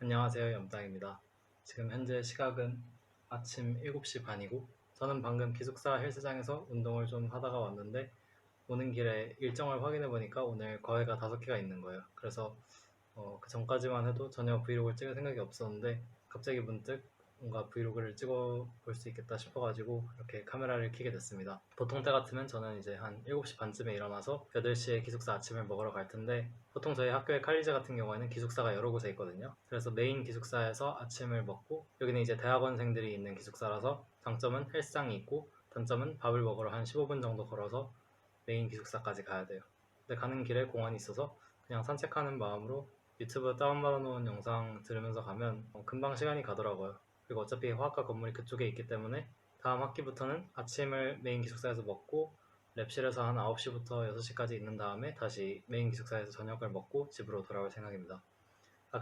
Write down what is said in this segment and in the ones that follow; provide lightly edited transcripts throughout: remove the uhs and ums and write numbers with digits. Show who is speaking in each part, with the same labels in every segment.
Speaker 1: 안녕하세요. 염땅입니다. 지금 현재 시각은 아침 7시 반이고 저는 방금 기숙사 헬스장에서 운동을 좀 하다가 왔는데 오는 길에 일정을 확인해 보니까 오늘 과외가 5개가 있는 거예요. 그래서 그 전까지만 해도 전혀 브이로그를 찍을 생각이 없었는데 갑자기 문득 뭔가 브이로그를 찍어 볼 수 있겠다 싶어가지고 이렇게 카메라를 켜게 됐습니다. 보통 때 같으면 저는 이제 한 7시 반쯤에 일어나서 8시에 기숙사 아침을 먹으러 갈 텐데 보통 저희 학교의 칼리제 같은 경우에는 기숙사가 여러 곳에 있거든요. 그래서 메인 기숙사에서 아침을 먹고 여기는 이제 대학원생들이 있는 기숙사라서 장점은 헬스장이 있고 단점은 밥을 먹으러 한 15분 정도 걸어서 메인 기숙사까지 가야 돼요. 근데 가는 길에 공원이 있어서 그냥 산책하는 마음으로 유튜브 다운받아 놓은 영상 들으면서 가면 금방 시간이 가더라고요. 그리고 어차피 화학과 건물이 그쪽에 있기 때문에 다음 학기부터는 아침을 메인 기숙사에서 먹고 랩실에서 한 9시부터 6시까지 있는 다음에 다시 메인 기숙사에서 저녁을 먹고 집으로 돌아올 생각입니다.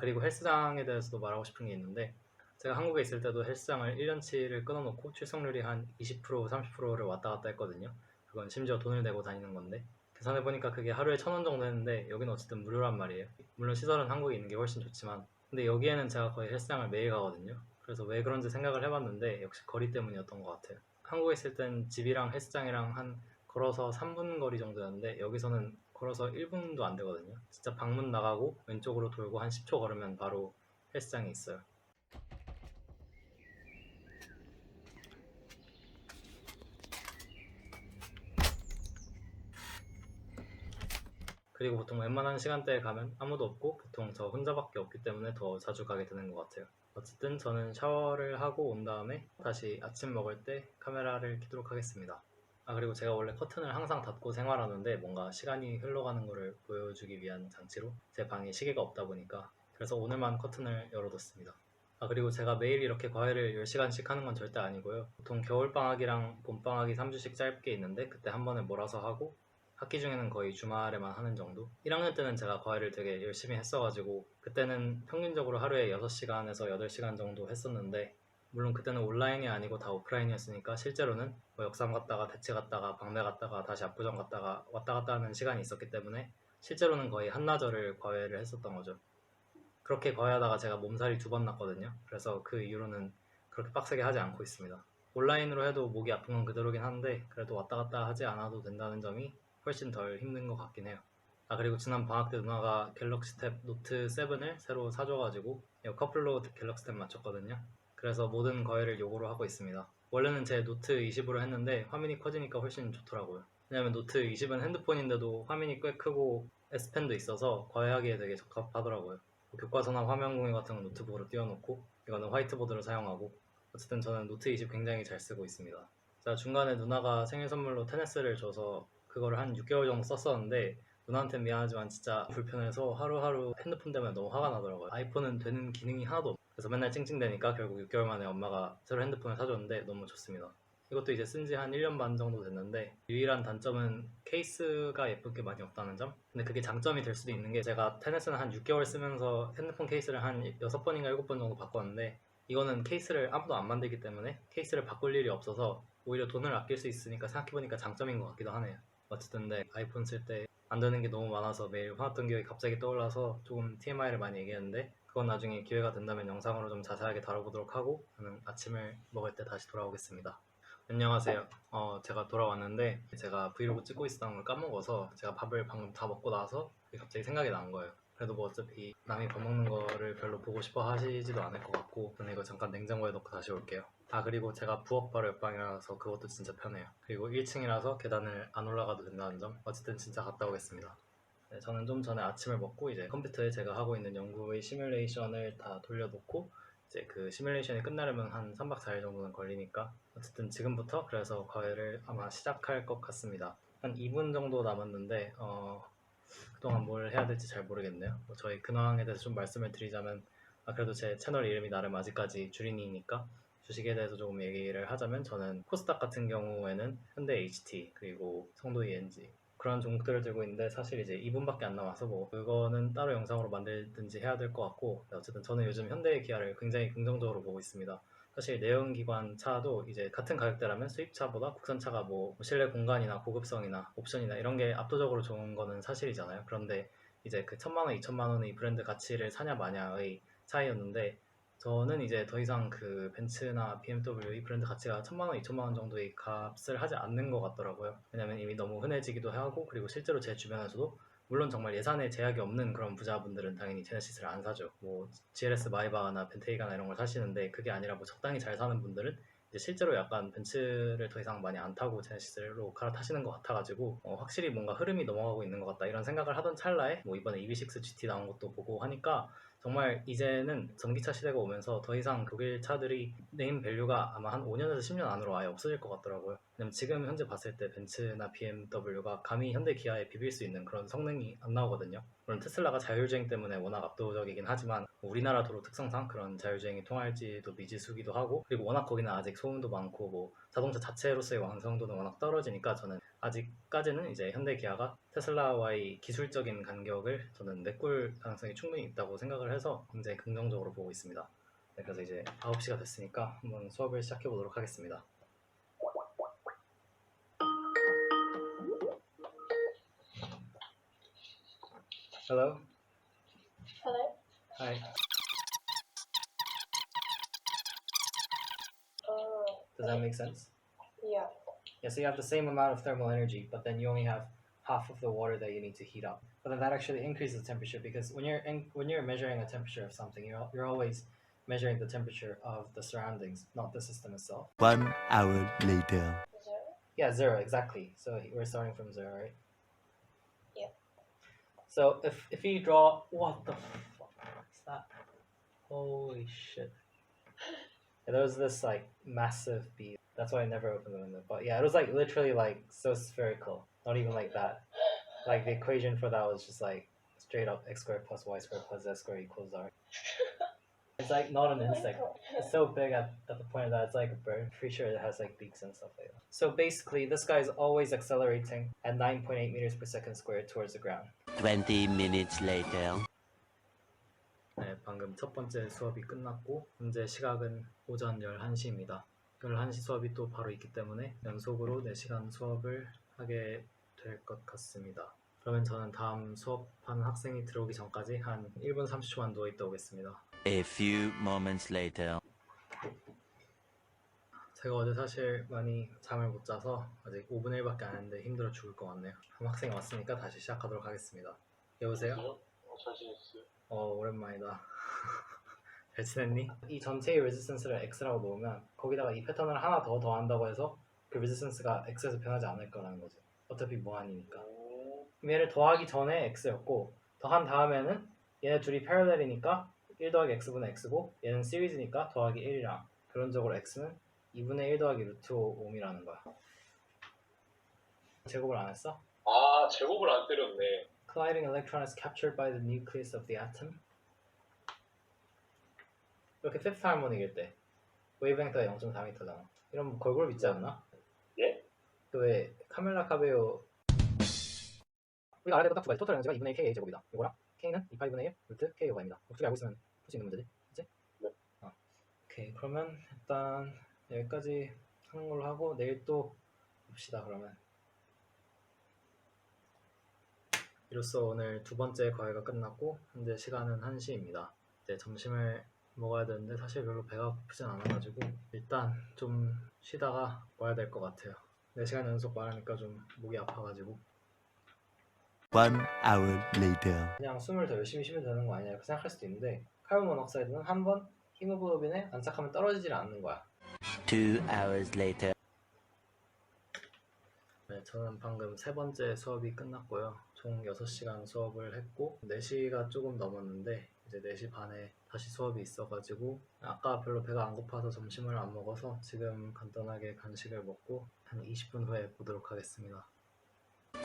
Speaker 1: 그리고 헬스장에 대해서도 말하고 싶은 게 있는데 제가 한국에 있을 때도 헬스장을 1년치를 끊어놓고 출석률이 한 20%, 30%를 왔다 갔다 했거든요. 그건 심지어 돈을 내고 다니는 건데 계산해보니까 그게 하루에 1,000원 정도 했는데 여기는 어쨌든 무료란 말이에요. 물론 시설은 한국에 있는 게 훨씬 좋지만 근데 여기에는 제가 거의 헬스장을 매일 가거든요. 그래서 왜 그런지 생각을 해봤는데 역시 거리 때문이었던 것 같아요. 한국에 있을 땐 집이랑 헬스장이랑 한 걸어서 3분 거리 정도였는데 여기서는 걸어서 1분도 안 되거든요. 진짜 방문 나가고 왼쪽으로 돌고 한 10초 걸으면 바로 헬스장이 있어요. 그리고 보통 웬만한 시간대에 가면 아무도 없고 보통 저 혼자밖에 없기 때문에 더 자주 가게 되는 것 같아요. 어쨌든 저는 샤워를 하고 온 다음에 다시 아침 먹을 때 카메라를 켜도록 하겠습니다. 그리고 제가 원래 커튼을 항상 닫고 생활하는데 뭔가 시간이 흘러가는 거를 보여주기 위한 장치로 제 방에 시계가 없다 보니까 그래서 오늘만 커튼을 열어뒀습니다. 그리고 제가 매일 이렇게 과외를 10시간씩 하는 건 절대 아니고요. 보통 겨울방학이랑 봄방학이 3주씩 짧게 있는데 그때 한 번에 몰아서 하고 학기 중에는 거의 주말에만 하는 정도? 1학년 때는 제가 과외를 되게 열심히 했어가지고 그때는 평균적으로 하루에 6시간에서 8시간 정도 했었는데 물론 그때는 온라인이 아니고 다 오프라인이었으니까 실제로는 뭐 역삼 갔다가 대치 갔다가 방매 갔다가 다시 압구정 갔다가 왔다 갔다 하는 시간이 있었기 때문에 실제로는 거의 한나절을 과외를 했었던 거죠. 그렇게 과외하다가 제가 몸살이 2번 났거든요. 그래서 그 이후로는 그렇게 빡세게 하지 않고 있습니다. 온라인으로 해도 목이 아픈 건 그대로긴 한데 그래도 왔다 갔다 하지 않아도 된다는 점이 훨씬 덜 힘든 것 같긴 해요. 그리고 지난 방학 때 누나가 갤럭시 탭 노트 7을 새로 사줘가지고 이거 커플로 갤럭시 탭 맞췄거든요. 그래서 모든 과외를 요거로 하고 있습니다. 원래는 제 노트 20으로 했는데 화면이 커지니까 훨씬 좋더라고요. 왜냐면 노트 20은 핸드폰인데도 화면이 꽤 크고 S펜도 있어서 과외하기에 되게 적합하더라고요. 교과서나 화면 공유 같은 건 노트북으로 띄워놓고 이거는 화이트보드를 사용하고 어쨌든 저는 노트 20 굉장히 잘 쓰고 있습니다. 제가 중간에 누나가 생일 선물로 테니스를 줘서 그거를 한 6개월 정도 썼었는데 누나한테는 미안하지만 진짜 불편해서 하루하루 핸드폰 때문에 너무 화가 나더라고요. 아이폰은 되는 기능이 하나도 없고 그래서 맨날 찡찡대니까 결국 6개월 만에 엄마가 새로 핸드폰을 사줬는데 너무 좋습니다. 이것도 이제 쓴 지 한 1년 반 정도 됐는데 유일한 단점은 케이스가 예쁠 게 많이 없다는 점? 근데 그게 장점이 될 수도 있는 게 제가 테니스는 한 6개월 쓰면서 핸드폰 케이스를 한 6번인가 7번 정도 바꿨는데 이거는 케이스를 아무도 안 만들기 때문에 케이스를 바꿀 일이 없어서 오히려 돈을 아낄 수 있으니까 생각해보니까 장점인 것 같기도 하네요. 어쨌든 네, 아이폰 쓸 때 안 되는 게 너무 많아서 매일 화났던 기억이 갑자기 떠올라서 조금 TMI를 많이 얘기했는데 그건 나중에 기회가 된다면 영상으로 좀 자세하게 다뤄보도록 하고 저는 아침을 먹을 때 다시 돌아오겠습니다. 안녕하세요. 제가 돌아왔는데 제가 브이로그 찍고 있었던 걸 까먹어서 제가 밥을 방금 다 먹고 나서 갑자기 생각이 난 거예요. 그래도 뭐 어차피 남이 밥 먹는 거를 별로 보고 싶어 하시지도 않을 것 같고 저는 이거 잠깐 냉장고에 넣고 다시 올게요. 그리고 제가 부엌 바로 옆방이라서 그것도 진짜 편해요. 그리고 1층이라서 계단을 안 올라가도 된다는 점 어쨌든 진짜 갔다 오겠습니다. 네, 저는 좀 전에 아침을 먹고 이제 컴퓨터에 제가 하고 있는 연구의 시뮬레이션을 다 돌려놓고 이제 그 시뮬레이션이 끝나려면 한 3박 4일 정도는 걸리니까 어쨌든 지금부터 그래서 과외를 아마 시작할 것 같습니다. 한 2분 정도 남았는데 그동안 뭘 해야 될지 잘 모르겠네요. 저희 근황에 대해서 좀 말씀을 드리자면 그래도 제 채널 이름이 나름 아직까지 주린이니까 주식에 대해서 조금 얘기를 하자면 저는 코스닥 같은 경우에는 현대 HT 그리고 성도 ENG 그런 종목들을 들고 있는데 사실 이제 2분밖에 안 남아서 뭐 그거는 따로 영상으로 만들든지 해야 될 것 같고 어쨌든 저는 요즘 현대 기아를 굉장히 긍정적으로 보고 있습니다. 사실 내연기관 차도 이제 같은 가격대라면 수입차보다 국산차가 뭐 실내 공간이나 고급성이나 옵션이나 이런 게 압도적으로 좋은 거는 사실이잖아요. 그런데 이제 그 1,000만 원, 2,000만 원의 브랜드 가치를 사냐 마냐의 차이였는데 저는 이제 더 이상 그 벤츠나 BMW 이 브랜드 가치가 1,000만 원, 2,000만 원 정도의 값을 하지 않는 것 같더라고요. 왜냐면 이미 너무 흔해지기도 하고 그리고 실제로 제 주변에서도 물론 정말 예산에 제약이 없는 그런 부자분들은 당연히 제네시스를 안 사죠. 뭐 GLS 마이바나 벤테이가나 이런 걸 사시는데 그게 아니라 뭐 적당히 잘 사는 분들은 이제 실제로 약간 벤츠를 더 이상 많이 안 타고 제네시스로 갈아타시는 것 같아가지고 확실히 뭔가 흐름이 넘어가고 있는 것 같다 이런 생각을 하던 찰나에 뭐 이번에 EV6 GT 나온 것도 보고 하니까 정말 이제는 전기차 시대가 오면서 더 이상 독일 차들이 네임 밸류가 아마 한 5년에서 10년 안으로 아예 없어질 것 같더라고요. 왜냐면 지금 현재 봤을 때 벤츠나 BMW가 감히 현대 기아에 비빌 수 있는 그런 성능이 안 나오거든요. 물론 테슬라가 자율주행 때문에 워낙 압도적이긴 하지만 우리나라 도로 특성상 그런 자율주행이 통할지도 미지수기도 하고 그리고 워낙 거기는 아직 소음도 많고 뭐 자동차 자체로서의 완성도는 워낙 떨어지니까 저는 아직까지는 이제 현대 기아가 테슬라와의 기술적인 간격을 저는 메꿀 가능성이 충분히 있다고 생각을 해서 굉장히 긍정적으로 보고 있습니다. 네, 그래서 이제 9시가 됐으니까 한번 수업을 시작해 보도록 하겠습니다. Hello.
Speaker 2: Hello?
Speaker 1: Hi. Does that make sense?
Speaker 2: Yeah.
Speaker 1: Yeah, so you have the same amount of thermal energy, but then you only have half of the water that you need to heat up. But then that actually increases the temperature because when you're measuring a temperature of something, you're always measuring the temperature of the surroundings, not the system itself.
Speaker 3: 1 hour later.
Speaker 2: Zero?
Speaker 1: Yeah, zero exactly. So we're starting from zero, right?
Speaker 2: Yeah.
Speaker 1: So if you draw, what the fuck is that? Holy shit! Yeah, there was this like massive bead. That's why I never opened the window. But yeah, it was like literally like so spherical. Not even like that. Like the equation for that was just like straight up x squared plus y squared plus z squared equals r. It's like not an insect. It's so big at the point that it's like a bird. I'm pretty sure it has like beaks and stuff like that. So basically, this guy is always accelerating at 9.8 meters per second squared towards the ground.
Speaker 3: 20 minutes later.
Speaker 1: 네, 방금 첫 번째 수업이 끝났고 현재 시각은 오전 11시입니다. 11시 수업이 또 바로 있기 때문에 연속으로 4시간 수업을 하게 될 것 같습니다. 그러면 저는 다음 수업하는 학생이 들어오기 전까지 한 1분 30초만 누워있다 오겠습니다.
Speaker 3: A few moments later.
Speaker 1: 제가 어제 사실 많이 잠을 못 자서 아직 5분의 1밖에 안 했는데 힘들어 죽을 것 같네요. 한 학생이 왔으니까 다시 시작하도록 하겠습니다. 여보세요?
Speaker 4: 잘 지냈어요?
Speaker 1: 오랜만이다. 잘 지냈니? 이 전체의 레지스턴스를 X라고 놓으면 거기다가 이 패턴을 하나 더 더한다고 해서 그 레지스턴스가 X에서 변하지 않을 거라는 거죠. 어차피 무한이니까. 그럼 얘를 더하기 전에 X였고 더한 다음에는 얘네 둘이 패러렐이니까 1 더하기 X분의 X고 얘는 시리즈니까 더하기 1이랑 결론적으로 X는 2분의 1 더하기 루트 5옴이라는 거야. 제곱을 안 했어?
Speaker 4: 아, 제곱을 안 때렸네.
Speaker 1: Colliding electron is captured by the nucleus of the atom. 이렇게 피프트 하모닉일 때 웨이브랭크가 0.4m잖아. 이런 걸그룹 있지 않나?
Speaker 4: 예?
Speaker 1: 그 왜 카멜라 카베오 우리가 알아야 될건 딱 두 가지. 토탈 에너지가 2분의 1 KA 제곱이다. 이거랑 K는 2파이분의 1 루트 K 오바입니다. 두 개 알고 있으면 풀 수 있는 문제지? 그치?
Speaker 4: 네.
Speaker 1: 오케이, 그러면 일단 여기까지 하는 걸로 하고 내일 또 봅시다. 그러면 이로써 오늘 두 번째 과외가 끝났고 현재 시간은 1시입니다. 이제 점심을 먹어야 되는데 사실 별로 배가 고프진 않아가지고 일단 좀 쉬다가 와야 될 것 같아요. 4시간 연속 말하니까 좀 목이 아파가지고
Speaker 3: 1 hour later.
Speaker 1: 그냥 숨을 더 열심히 쉬면 되는 거 아니냐 이렇게 생각할 수도 있는데 카르본 모노옥사이드는 한번 히모글로빈에 안착하면 떨어지질 않는 거야.
Speaker 3: 2 hours later.
Speaker 1: 네, 저는 방금 세 번째 수업이 끝났고요. 총 6시간 수업을 했고 4시가 조금 넘었는데 이제 4시 반에 다시 수업이 있어가지고 아까 별로 배가 안 고파서 점심을 안 먹어서 지금 간단하게 간식을 먹고 한 20분 후에 보도록 하겠습니다.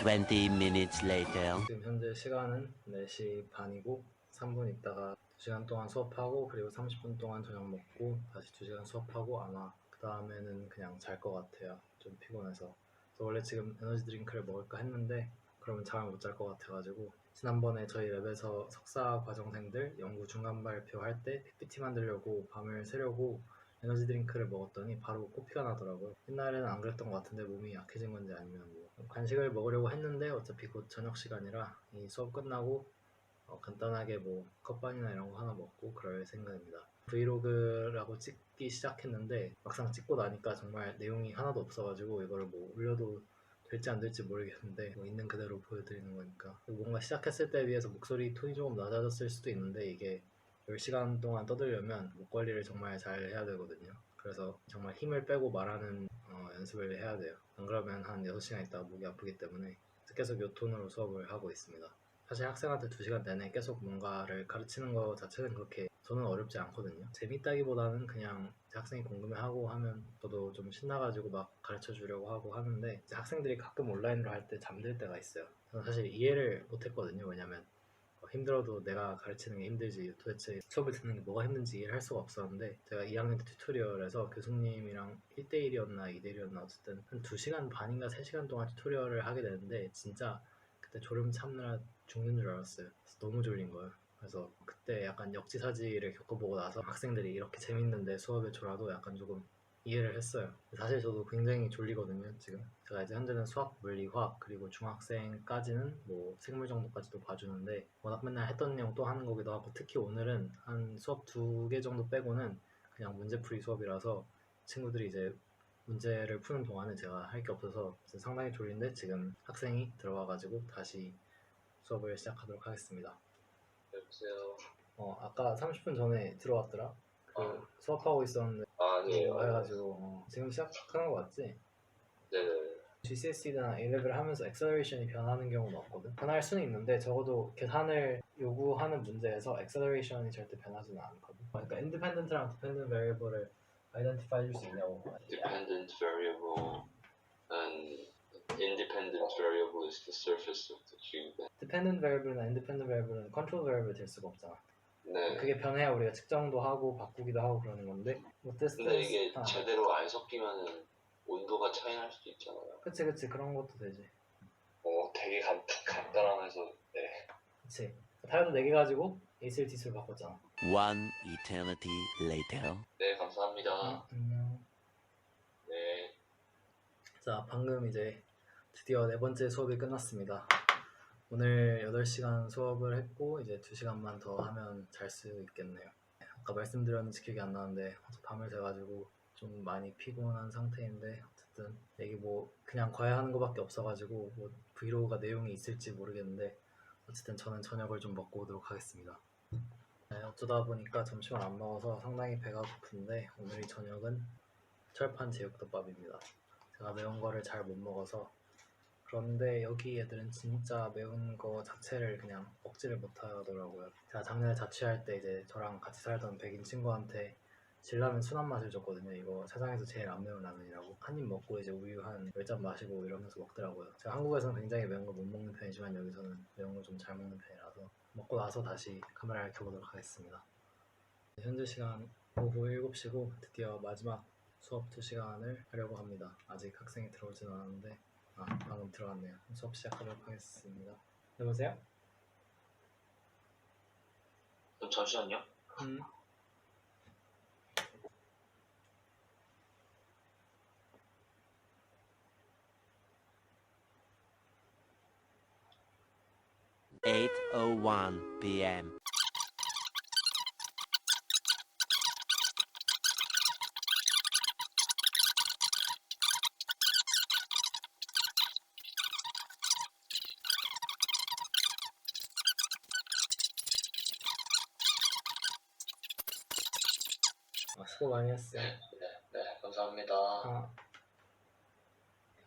Speaker 3: 20 minutes later.
Speaker 1: 지금 현재 시간은 4시 반이고 3분 있다가 2시간 동안 수업하고 그리고 30분 동안 저녁 먹고 다시 2시간 수업하고 아마 그 다음에는 그냥 잘 것 같아요. 좀 피곤해서. 그래서 원래 지금 에너지 드링크를 먹을까 했는데 그러면 잠을 못 잘 것 같아가지고 지난번에 저희 랩에서 석사 과정생들 연구 중간 발표할 때 PPT 만들려고 밤을 새려고 에너지 드링크를 먹었더니 바로 코피가 나더라고요. 옛날에는 안 그랬던 것 같은데 몸이 약해진 건지 아니면 뭐 간식을 먹으려고 했는데 어차피 곧 저녁 시간이라 이 수업 끝나고 간단하게 뭐 컵반이나 이런 거 하나 먹고 그럴 생각입니다. 브이로그라고 찍기 시작했는데 막상 찍고 나니까 정말 내용이 하나도 없어가지고 이거를 뭐 올려도 될지 안 될지 모르겠는데 뭐 있는 그대로 보여드리는 거니까 뭔가 시작했을 때에 비해서 목소리 톤이 조금 낮아졌을 수도 있는데 이게 10시간 동안 떠들려면 목 관리를 정말 잘 해야 되거든요. 그래서 정말 힘을 빼고 말하는 연습을 해야 돼요. 안 그러면 한 6시간 있다가 목이 아프기 때문에 계속 요 톤으로 수업을 하고 있습니다. 사실 학생한테 2시간 내내 계속 뭔가를 가르치는 것 자체는 그렇게 저는 어렵지 않거든요. 재밌다기보다는 그냥 학생이 궁금해하고 하면 저도 좀 신나가지고 막 가르쳐 주려고 하고 하는데 이제 학생들이 가끔 온라인으로 할 때 잠들 때가 있어요. 저는 사실 이해를 못했거든요. 왜냐면 힘들어도 내가 가르치는 게 힘들지 도대체 수업을 듣는 게 뭐가 힘든지 이해를 할 수가 없었는데 제가 2학년 때 튜토리얼에서 교수님이랑 1대1이었나 2대1이었나 어쨌든 한 2시간 반인가 3시간 동안 튜토리얼을 하게 되는데 진짜 그때 졸음 참느라 죽는 줄 알았어요. 그래서 너무 졸린 거예요. 그래서 그때 약간 역지사지를 겪어보고 나서 학생들이 이렇게 재밌는데 수업에 졸아도 약간 조금 이해를 했어요. 사실 저도 굉장히 졸리거든요 지금. 제가 이제 현재는 수학, 물리, 화학 그리고 중학생까지는 뭐 생물 정도까지도 봐주는데 워낙 맨날 했던 내용 또 하는 거기도 하고 특히 오늘은 한 수업 2개 정도 빼고는 그냥 문제풀이 수업이라서 친구들이 이제 문제를 푸는 동안은 제가 할 게 없어서 상당히 졸린데 지금 학생이 들어와가지고 다시 수업을 시작하도록 하겠습니다.
Speaker 4: 여보세요.
Speaker 1: 아까 30분 전에 들어왔더라. 그 수업하고 있었는데
Speaker 4: 아니에요.
Speaker 1: 해가지고 지금 시작하는 거 맞지?
Speaker 4: 네네.
Speaker 1: GCSE나 A-레벨 하면서 액셀러레이션이 변하는 경우는 없거든. 변할 수는 있는데 적어도 계산을 요구하는 문제에서 액셀러레이션이 절대 변하지는 않거든. 그러니까 인디펜던트랑 디펜던트 베리어블을 아이덴티파이 해줄 수 있냐고.
Speaker 4: Dependent variable and independent variable is the surface of the cube.
Speaker 1: 디펜던트 베리어블이나 인디펜던트 베리어블은 컨트롤 베리어블 될 수가 없잖아.
Speaker 4: 네.
Speaker 1: 그게 변해야 우리가 측정도 하고 바꾸기도 하고 그러는 건데 뭐
Speaker 4: 근데 이게 제대로 안 섞이면은 온도가 차이 날 수도 있잖아요.
Speaker 1: 그치 그런 것도 되지.
Speaker 4: 되게 간단하면서 네.
Speaker 1: 그치. 타일도 4개 가지고 ACL-T수를 바꿨잖아.
Speaker 3: One eternity later.
Speaker 4: 네, 감사합니다.
Speaker 1: 안녕.
Speaker 4: 네.
Speaker 1: 자, 방금 이제 드디어 4번째 수업이 끝났습니다. 오늘 8시간 수업을 했고 이제 2시간만 더 하면 잘 수 있겠네요. 아까 말씀드렸는지 기억이 안 나는데 어제 밤을 새가지고 좀 많이 피곤한 상태인데 어쨌든 이게 뭐 그냥 과외하는 거밖에 없어가지고 뭐 브이로그가 내용이 있을지 모르겠는데 어쨌든 저는 저녁을 좀 먹고 오도록 하겠습니다. 네, 어쩌다 보니까 점심을 안 먹어서 상당히 배가 고픈데 오늘의 저녁은 철판 제육덮밥입니다. 제가 매운 거를 잘 못 먹어서 그런데 여기 애들은 진짜 매운 거 자체를 그냥 먹지를 못하더라고요. 제가 작년에 자취할 때 이제 저랑 같이 살던 백인 친구한테 진라면 순한 맛을 줬거든요. 이거 세상에서 제일 안 매운 라면이라고. 한 입 먹고 이제 우유 한 10잔 마시고 이러면서 먹더라고요. 제가 한국에서는 굉장히 매운 걸 못 먹는 편이지만 여기서는 매운 걸 좀 잘 먹는 편이라서 먹고 나서 다시 카메라를 켜보도록 하겠습니다. 현재 시간 오후 7시고 드디어 마지막 수업 2시간을 하려고 합니다. 아직 학생이 들어오진 않았는데 방금 들어갔네요. 수업 시작하도록 하겠습니다. 여보세요?
Speaker 4: 잠시만요.
Speaker 3: 8:01 p.m.
Speaker 1: 수고 많이 했어요.
Speaker 4: 네, 감사합니다.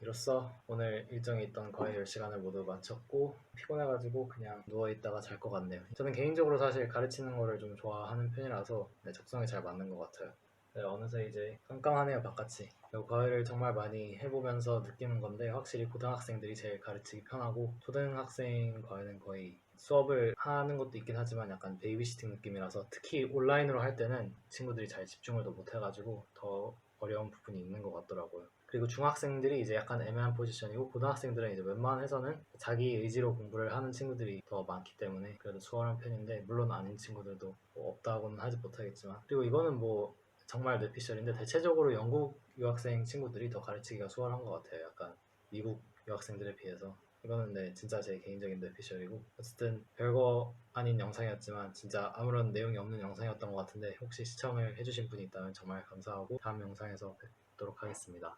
Speaker 1: 이로써 오늘 일정이 있던 거의 10시간을 모두 마쳤고 피곤해가지고 그냥 누워있다가 잘 것 같네요. 저는 개인적으로 사실 가르치는 거를 좀 좋아하는 편이라서 적성에 잘 맞는 것 같아요. 네, 어느새 이제 깜깜하네요 바깥이. 과외를 정말 많이 해보면서 느끼는 건데 확실히 고등학생들이 제일 가르치기 편하고 초등학생 과외는 거의 수업을 하는 것도 있긴 하지만 약간 베이비시팅 느낌이라서 특히 온라인으로 할 때는 친구들이 잘 집중을 더 못해가지고 더 어려운 부분이 있는 것 같더라고요. 그리고 중학생들이 이제 약간 애매한 포지션이고 고등학생들은 이제 웬만해서는 자기 의지로 공부를 하는 친구들이 더 많기 때문에 그래도 수월한 편인데 물론 아닌 친구들도 뭐 없다고는 하지 못하겠지만 그리고 이거는 뭐 정말 뇌피셜인데 대체적으로 영국 유학생 친구들이 더 가르치기가 수월한 것 같아요. 약간 미국 유학생들에 비해서 이거는 네, 진짜 제 개인적인 뇌피셜이고 어쨌든 별거 아닌 영상이었지만 진짜 아무런 내용이 없는 영상이었던 것 같은데 혹시 시청을 해주신 분이 있다면 정말 감사하고 다음 영상에서 뵙도록 하겠습니다.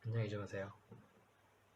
Speaker 1: 안녕히 주무세요.